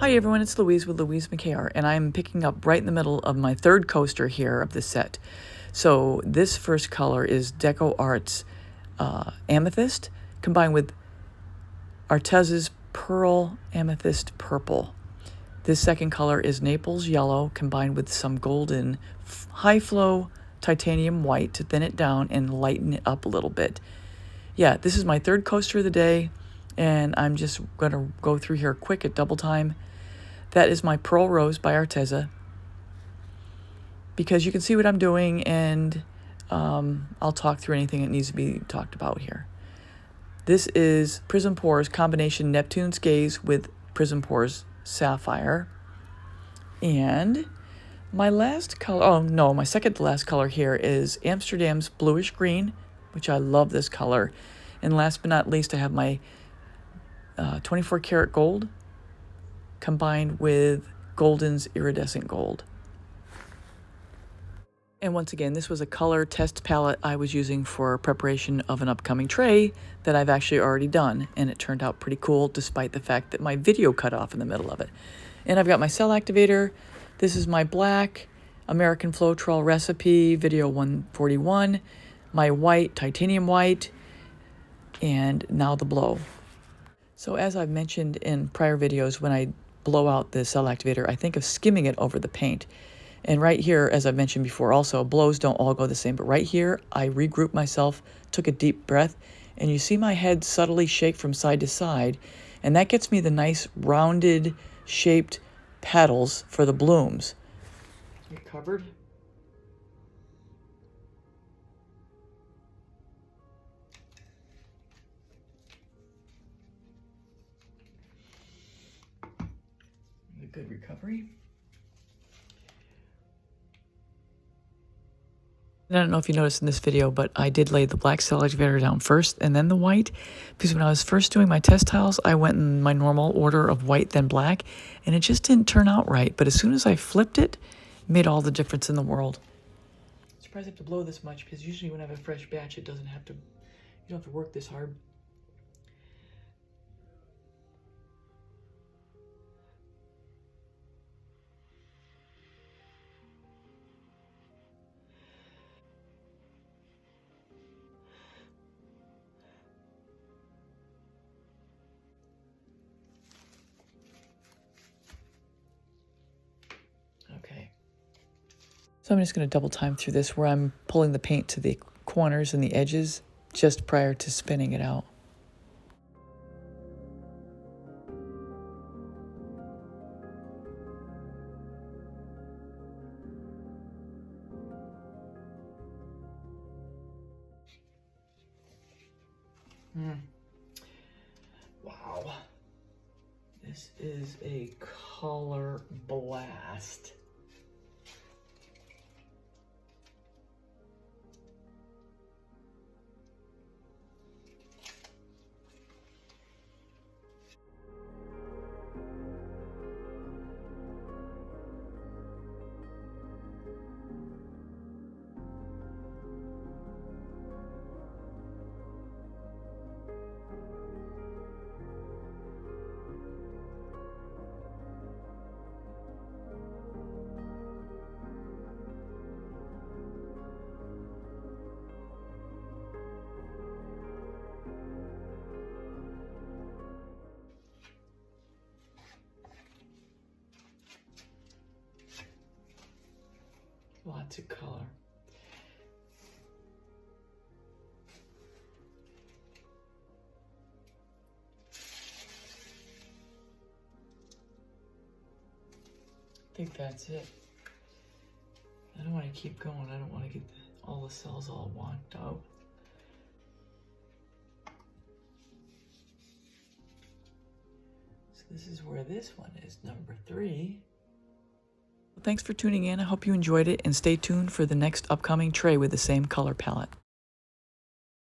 Hi everyone, it's Louise with Louise McKay, and I'm picking up right in the middle of my third coaster here of the set. So this first color is DecoArt's Amethyst combined with Arteza's Pearl Amethyst Purple. This second color is Naples Yellow combined with some golden high flow titanium white to thin it down and lighten it up a little bit. Yeah, this is my third coaster of the day, and I'm just going to go through here quick at double time. That is my Pearl Rose by Arteza, because you can see what I'm doing, and I'll talk through anything that needs to be talked about here. This is Prizm Pour's combination Neptune's Gaze with Prizm Pour's Sapphire. And my last color, oh no, my second to last color here is Amsterdam's Bluish Green, which I love this color. And last but not least, I have my 24 karat gold combined with Golden's iridescent gold. And once again, this was a color test palette I was using for preparation of an upcoming tray that I've actually already done, and it turned out pretty cool despite the fact that my video cut off in the middle of it. And I've got my cell activator. This is my black American Floetrol recipe, video 141, my white, titanium white, and now the blow. So as I've mentioned in prior videos, when I blow out the cell activator, I think of skimming it over the paint. And right here, as I've mentioned before also, blows don't all go the same, but right here, I regrouped myself, took a deep breath, and you see my head subtly shake from side to side, and that gets me the nice rounded shaped petals for the blooms. You covered? A good recovery. I don't know if you noticed in this video, but I did lay the black cell activator down first and then the white, because when I was first doing my test tiles, I went in my normal order of white then black, and it just didn't turn out right. But as soon as I flipped it, it made all the difference in the world. I'm surprised I have to blow this much, because usually when I have a fresh batch, it doesn't have to, you don't have to work this hard. Okay. So I'm just going to double time through this where I'm pulling the paint to the corners and the edges just prior to spinning it out. Wow. This is a color blast. Lots of color. I think that's it. I don't want to keep going. I don't want to get all the cells all whacked out. So this is where this one is, number 3. Thanks for tuning in. I hope you enjoyed it, and stay tuned for the next upcoming tray with the same color palette.